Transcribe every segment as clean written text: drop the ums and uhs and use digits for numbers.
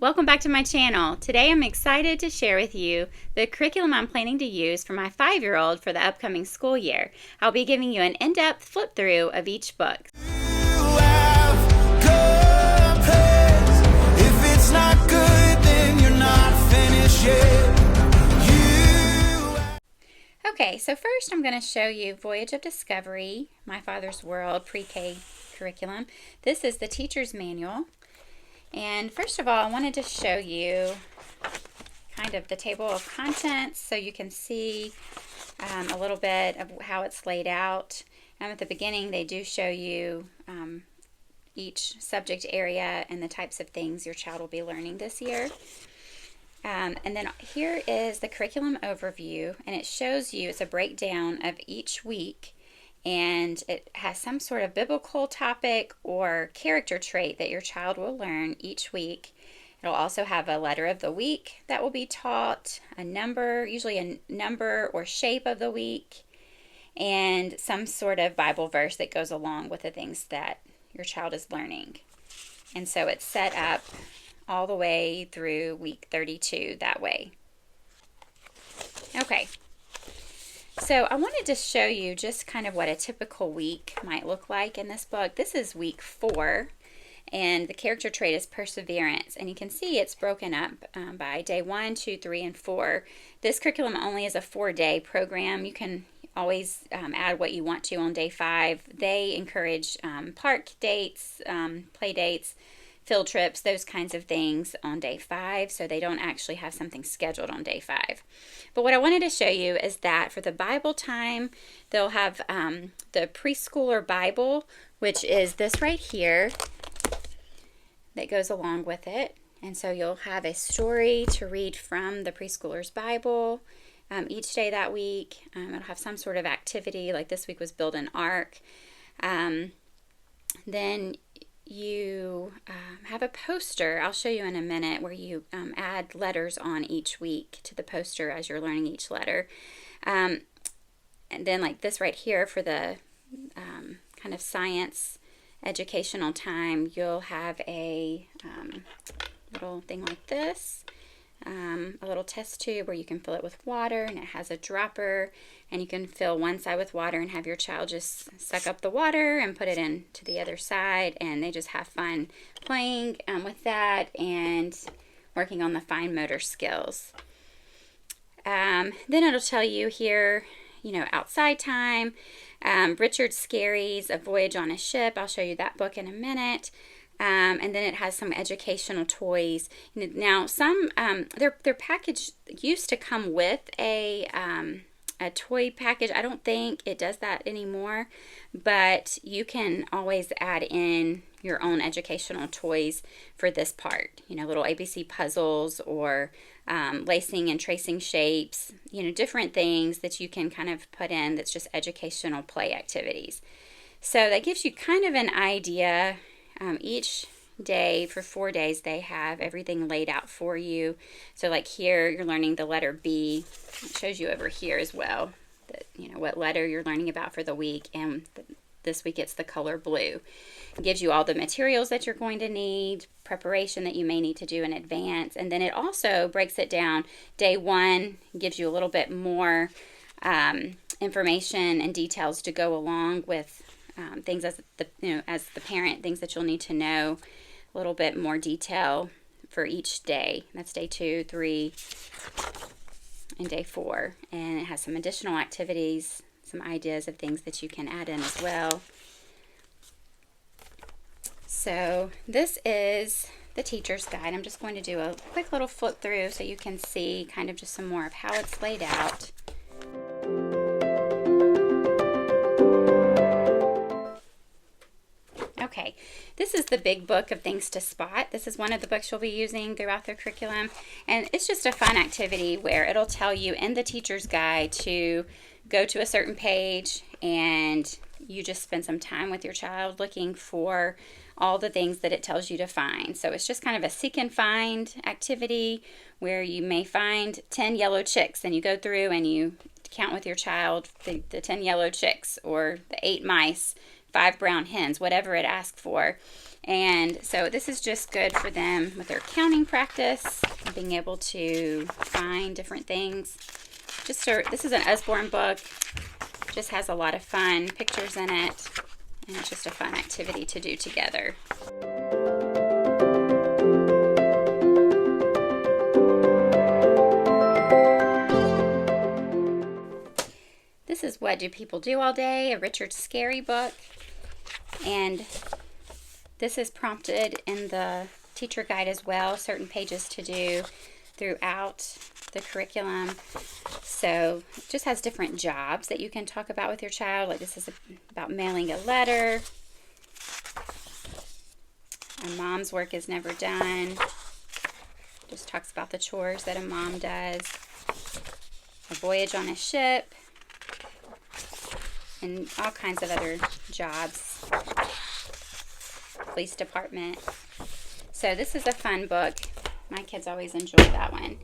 Welcome back to my channel. Today I'm excited to share with you the curriculum I'm planning to use for my 5-year-old for the upcoming school year. I'll be giving you an in-depth flip through of each book. Okay, so first I'm going to show you Voyage of Discovery, My Father's World pre-K curriculum. This is the teacher's manual. And first of all, I wanted to show you kind of the table of contents so you can see a little bit of how it's laid out. At the beginning, they do show you each subject area and the types of things your child will be learning this year. And then here is the curriculum overview, and it shows you, it's a breakdown of each week, and it has some sort of biblical topic or character trait that your child will learn each week. It'll also have a letter of the week that will be taught, a number, usually a number or shape of the week, and some sort of Bible verse that goes along with the things that your child is learning. And so it's set up all the way through week 32 that way. Okay. So I wanted to show you just kind of what a typical week might look like in this book. This is week 4, and the character trait is perseverance. And you can see it's broken up by day 1, 2, 3, and 4. This curriculum only is a 4-day program. You can always add what you want to on day 5. They encourage park dates, play dates, field trips, those kinds of things on day 5, so they don't actually have something scheduled on day 5. But what I wanted to show you is that for the Bible time, they'll have the preschooler Bible, which is this right here that goes along with it. And so you'll have a story to read from the preschooler's Bible each day that week. It'll have some sort of activity, like this week was build an ark. Then you have a poster, I'll show you in a minute, where you add letters on each week to the poster as you're learning each letter. And then like this right here for the kind of science educational time, you'll have a little thing like this, a little test tube where you can fill it with water, and it has a dropper, and you can fill one side with water and have your child just suck up the water and put it into the other side, and they just have fun playing with that and working on the fine motor skills. Then it'll tell you here, outside time, Richard Scarry's A Voyage on a Ship. I'll show you that book in a minute. And then it has some educational toys. Now, some their package used to come with a toy package. I don't think it does that anymore, but you can always add in your own educational toys for this part. Little ABC puzzles or lacing and tracing shapes. Different things that you can kind of put in that's just educational play activities. So that gives you kind of an idea. Each day for 4 days they have everything laid out for you. So like here you're learning the letter B. It shows you over here as well that what letter you're learning about for the week, and this week it's the color blue. It gives you all the materials that you're going to need, preparation that you may need to do in advance, and then it also breaks it down. Day 1 gives you a little bit more information and details to go along with things as the parent, things that you'll need to know, a little bit more detail for each day. That's day 2, 3, and day 4. And it has some additional activities, some ideas of things that you can add in as well. So this is the teacher's guide. I'm just going to do a quick little flip through so you can see kind of just some more of how it's laid out. Okay, this is the big book of things to spot. This is one of the books you'll be using throughout their curriculum, and it's just a fun activity where it'll tell you in the teacher's guide to go to a certain page, and you just spend some time with your child looking for all the things that it tells you to find. So it's just kind of a seek and find activity where you may find 10 yellow chicks, and you go through and you count with your child the 10 yellow chicks or the 8 mice 5 brown hens, whatever it asks for. And so this is just good for them with their counting practice, being able to find different things. This is an Usborne book. Just has a lot of fun pictures in it, and it's just a fun activity to do together. This is What Do People Do All Day, a Richard Scarry book. And this is prompted in the teacher guide as well, certain pages to do throughout the curriculum. So it just has different jobs that you can talk about with your child. Like this is about mailing a letter. A mom's work is never done. Just talks about the chores that a mom does. A voyage on a ship. And all kinds of other jobs. Police department. So this is a fun book. My kids always enjoy that one.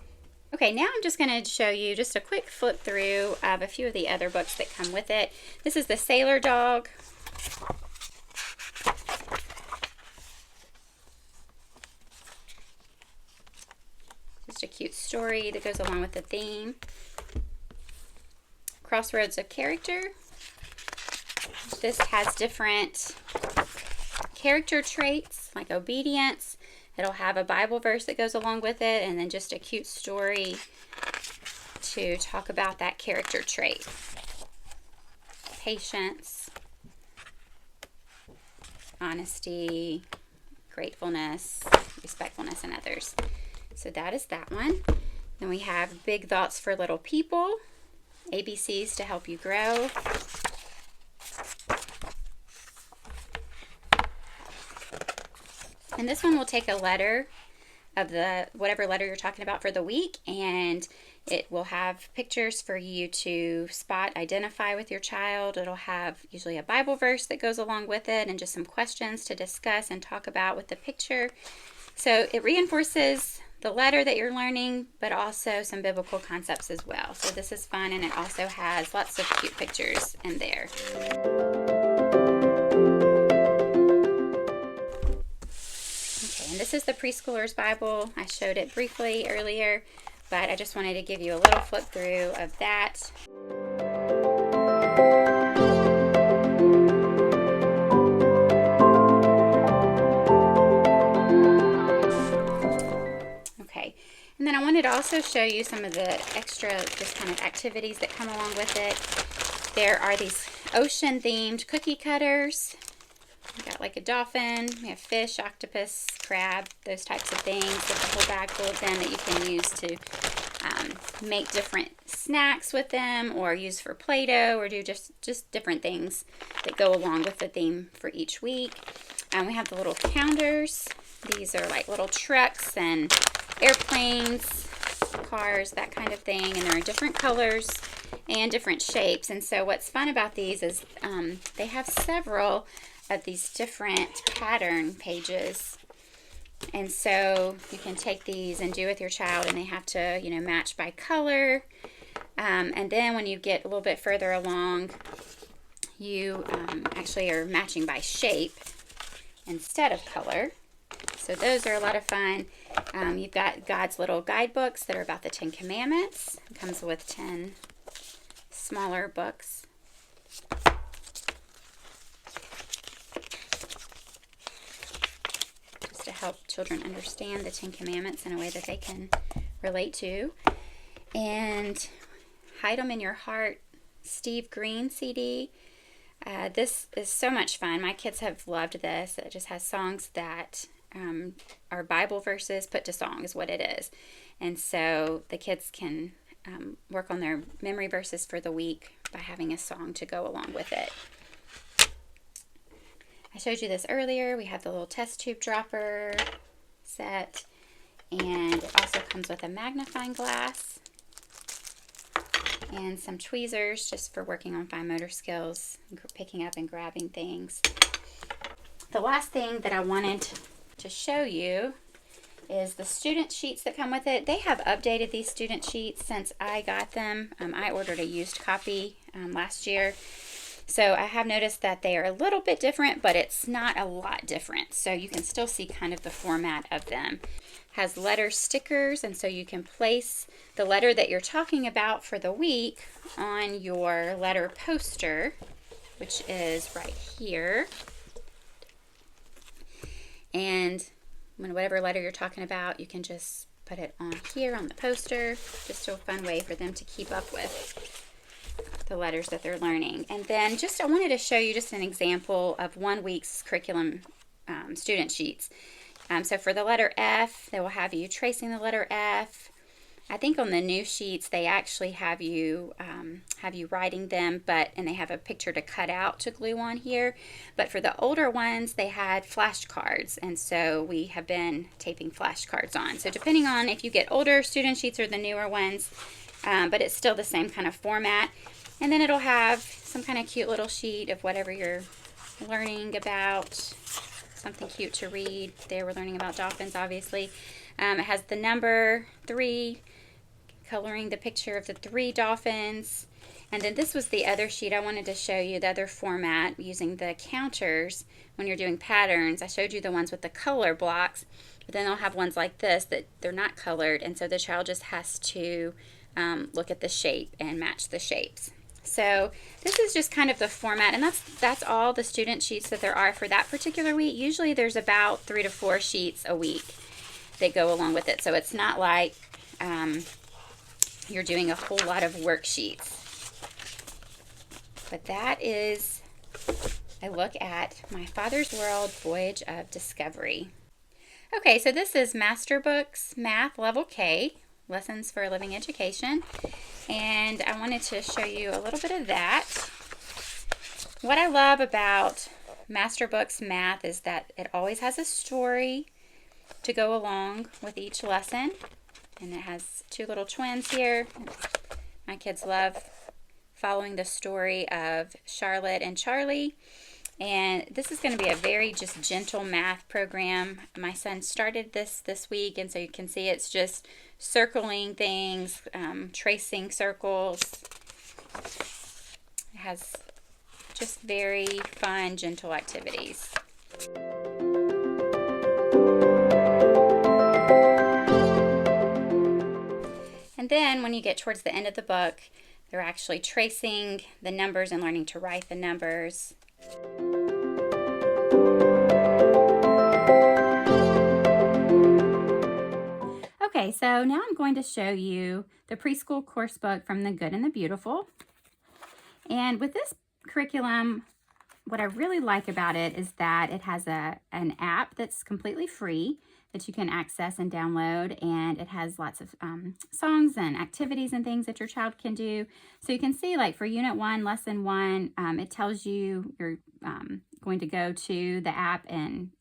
Okay, now I'm just going to show you just a quick flip through of a few of the other books that come with it. This is The Sailor Dog. Just a cute story that goes along with the theme. Crossroads of Character. This has different character traits like obedience. It'll have a Bible verse that goes along with it, and then just a cute story to talk about that character trait. Patience, honesty, gratefulness, respectfulness in others. So that is that one. Then we have Big Thoughts for Little People, ABCs to help you grow. And this one will take a letter of whatever letter you're talking about for the week, and it will have pictures for you to spot, identify with your child. It'll have usually a Bible verse that goes along with it and just some questions to discuss and talk about with the picture. So it reinforces the letter that you're learning, but also some biblical concepts as well. So this is fun, and it also has lots of cute pictures in there. And this is the Preschooler's Bible. I showed it briefly earlier, but I just wanted to give you a little flip through of that. Okay, and then I wanted to also show you some of the extra just kind of activities that come along with it. There are these ocean-themed cookie cutters. We got like a dolphin, we have fish, octopus, crab, those types of things with a whole bag full of them that you can use to make different snacks with them, or use for Play-Doh, or do just different things that go along with the theme for each week. We have the little counters. These are like little trucks and airplanes, cars, that kind of thing, and they're in different colors and different shapes. And so what's fun about these is they have several of these different pattern pages, and so you can take these and do with your child, and they have to match by color, and then when you get a little bit further along, you actually are matching by shape instead of color. So those are a lot of fun. You've got God's little guidebooks that are about the 10 Commandments. It comes with 10 smaller books. To help children understand the 10 Commandments in a way that they can relate to. And Hide 'Em in Your Heart, Steve Green CD. This is so much fun. My kids have loved this. It just has songs that are Bible verses put to song is what it is. And so the kids can work on their memory verses for the week by having a song to go along with it. I showed you this earlier. We have the little test tube dropper set, and it also comes with a magnifying glass and some tweezers just for working on fine motor skills, picking up and grabbing things. The last thing that I wanted to show you is the student sheets that come with it. They have updated these student sheets since I got them. I ordered a used copy last year. So I have noticed that they are a little bit different, but it's not a lot different. So you can still see kind of the format of them. Has letter stickers, and so you can place the letter that you're talking about for the week on your letter poster, which is right here. And whatever letter you're talking about, you can just put it on here on the poster. Just a fun way for them to keep up with the letters that they're learning. And then I wanted to show you just an example of 1 week's curriculum student sheets. So for the letter F, they will have you tracing the letter F. I think on the new sheets they actually have you writing them, and they have a picture to cut out to glue on here. But for the older ones, they had flashcards, and so we have been taping flashcards on. So depending on if you get older student sheets or the newer ones, but it's still the same kind of format. And then it'll have some kind of cute little sheet of whatever you're learning about. Something cute to read. There we're learning about dolphins, obviously. It has the number 3, coloring the picture of the 3 dolphins. And then this was the other sheet I wanted to show you, the other format, using the counters when you're doing patterns. I showed you the ones with the color blocks, but then they'll have ones like this that they're not colored, and so the child just has to look at the shape and match the shapes. So this is just kind of the format, and that's all the student sheets that there are for that particular week. Usually there's about 3 to 4 sheets a week that go along with it, so it's not like you're doing a whole lot of worksheets. But that is a look at My Father's World Voyage of Discovery. Okay, so this is Masterbooks Math Level K, Lessons for a Living Education. And I wanted to show you a little bit of that. What I love about Masterbooks Math is that it always has a story to go along with each lesson. And it has 2 little twins here. My kids love following the story of Charlotte and Charlie. And this is going to be a very just gentle math program. My son started this week, and so you can see it's just circling things, tracing circles. It has just very fun, gentle activities. And then when you get towards the end of the book, they're actually tracing the numbers and learning to write the numbers. Okay, so now I'm going to show you the preschool course book from The Good and the Beautiful. And with this curriculum, what I really like about it is that it has an app that's completely free that you can access and download, and it has lots of songs and activities and things that your child can do. So you can see, like for Unit 1, Lesson 1, it tells you you're going to go to the app and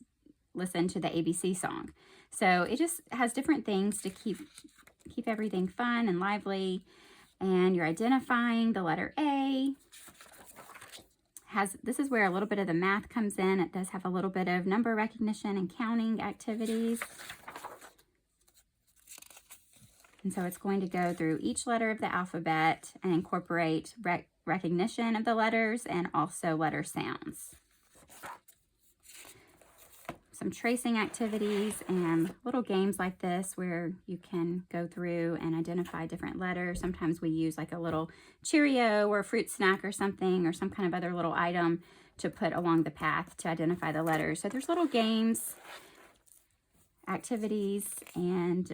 listen to the ABC song. So it just has different things to keep everything fun and lively. And you're identifying the letter A. This is where a little bit of the math comes in. It does have a little bit of number recognition and counting activities. And so it's going to go through each letter of the alphabet and incorporate recognition of the letters and also letter sounds. Some tracing activities and little games like this where you can go through and identify different letters. Sometimes we use like a little Cheerio or a fruit snack or something, or some kind of other little item to put along the path to identify the letters. So there's little games, activities, and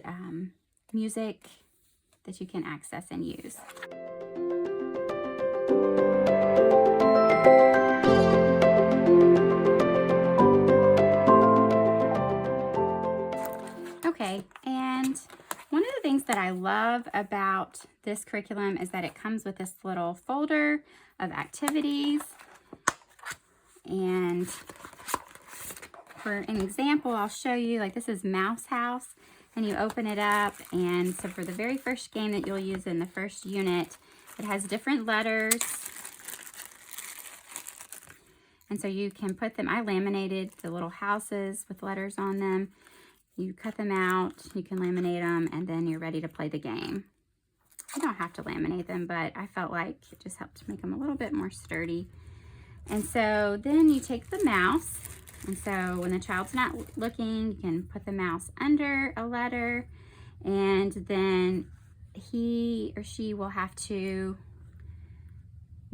music that you can access and use. Okay, and one of the things that I love about this curriculum is that it comes with this little folder of activities. And for an example, I'll show you, like this is Mouse House, and you open it up, and so for the very first game that you'll use in the first unit, it has different letters. And so you can put them, I laminated the little houses with letters on them. You cut them out, you can laminate them, and then you're ready to play the game. You don't have to laminate them, but I felt like it just helped make them a little bit more sturdy. And so then you take the mouse, and so when the child's not looking, you can put the mouse under a letter, and then he or she will have to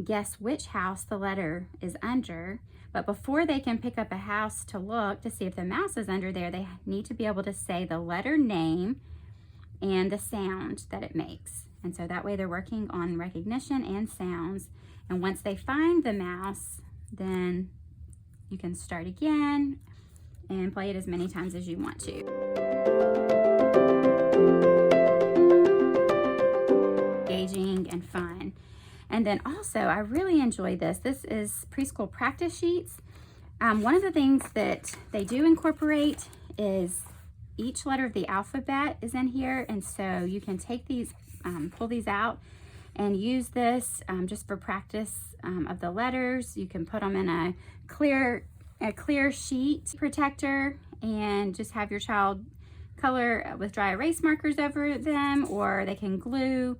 guess which house the letter is under. But before they can pick up a house to look to see if the mouse is under there, they need to be able to say the letter name and the sound that it makes. And so that way they're working on recognition and sounds. And once they find the mouse, then you can start again and play it as many times as you want to. Engaging and fun. And then also, I really enjoy this. This is preschool practice sheets. One of the things that they do incorporate is each letter of the alphabet is in here. And so you can take these, pull these out and use this just for practice of the letters. You can put them in a clear sheet protector and just have your child color with dry erase markers over them, or they can glue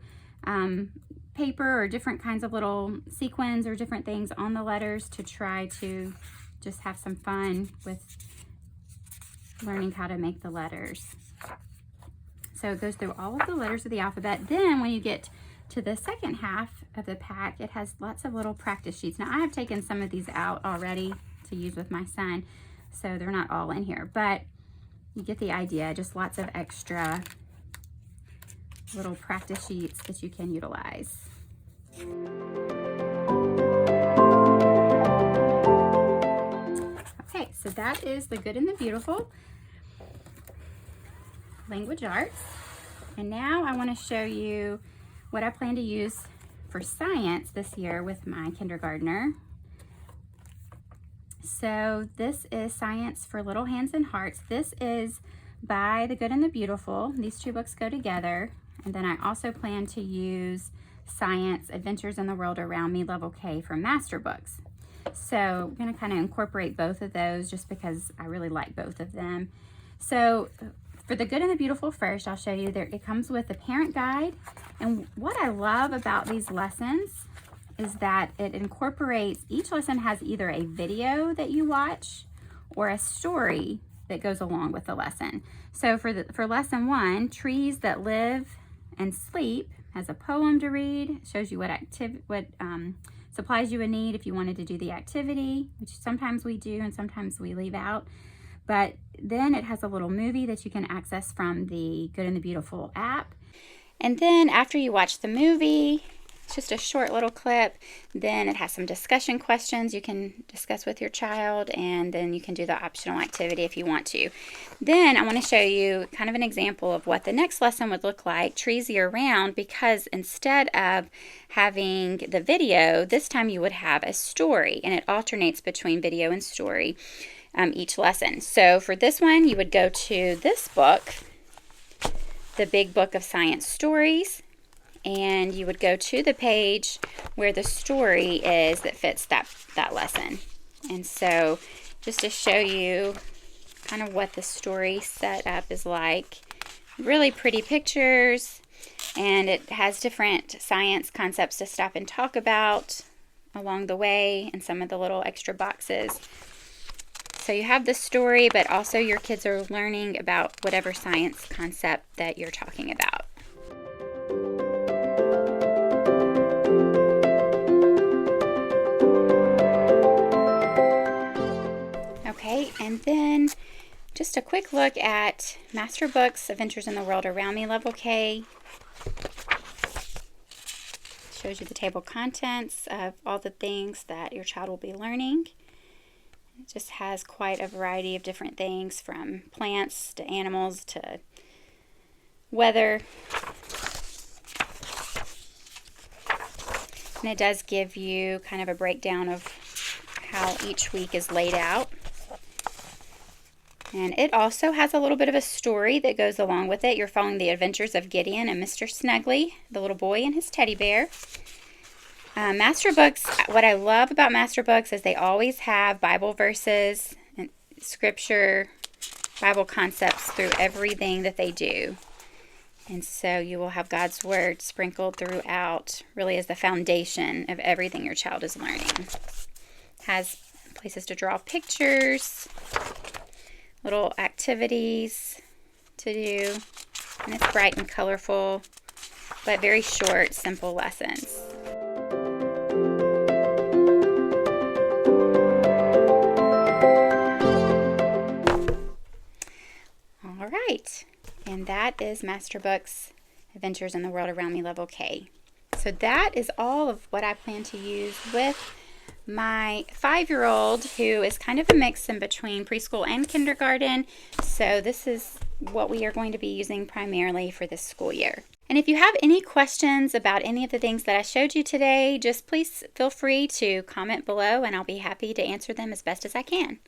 paper or different kinds of little sequins or different things on the letters to try to just have some fun with learning how to make the letters. So it goes through all of the letters of the alphabet. Then when you get to the second half of the pack, it has lots of little practice sheets. Now I have taken some of these out already to use with my son, so they're not all in here, but you get the idea. Just lots of extra little practice sheets that you can utilize. Okay, so that is the Good and the Beautiful language arts. And now I want to show you what I plan to use for science this year with my kindergartner. So this is Science for Little Hands and Hearts. This is by The Good and the Beautiful. These two books go together. And then I also plan to use Science Adventures in the World Around Me Level K from Masterbooks. So I'm going to kind of incorporate both of those just because I really like both of them. So for The Good and the Beautiful first, I'll show you there. It comes with a parent guide. And what I love about these lessons is that it incorporates, each lesson has either a video that you watch or a story that goes along with the lesson. So for lesson 1, Trees That Live and Sleep, has a poem to read, shows you what supplies you would need if you wanted to do the activity, which sometimes we do and sometimes we leave out. But then it has a little movie that you can access from the Good and the Beautiful app. And then after you watch the movie, it's just a short little clip, then it has some discussion questions you can discuss with your child, and then you can do the optional activity if you want to. Then I want to show you kind of an example of what the next lesson would look like, Trees Year Round, because instead of having the video, this time you would have a story, and it alternates between video and story each lesson. So for this one, you would go to this book, the Big Book of Science Stories, and you would go to the page where the story is that fits that lesson. And so just to show you kind of what the story setup is like, really pretty pictures, and it has different science concepts to stop and talk about along the way and some of the little extra boxes. So you have the story, but also your kids are learning about whatever science concept that you're talking about. Okay, and then just a quick look at Masterbooks, Adventures in the World Around Me Level K. Shows you the table of contents of all the things that your child will be learning. It just has quite a variety of different things, from plants to animals to weather. And it does give you kind of a breakdown of how each week is laid out. And it also has a little bit of a story that goes along with it. You're following the adventures of Gideon and Mr. Snuggly, the little boy and his teddy bear. Masterbooks, what I love about Masterbooks is they always have Bible verses and scripture, Bible concepts through everything that they do. And so you will have God's Word sprinkled throughout, really as the foundation of everything your child is learning. Has places to draw pictures, little activities to do, and it's bright and colorful, but very short, simple lessons. All right, and that is Masterbooks Adventures in the World Around Me Level K. So that is all of what I plan to use with my 5-year-old, who is kind of a mix in between preschool and kindergarten. So this is what we are going to be using primarily for this school year. And if you have any questions about any of the things that I showed you today, just please feel free to comment below and I'll be happy to answer them as best as I can.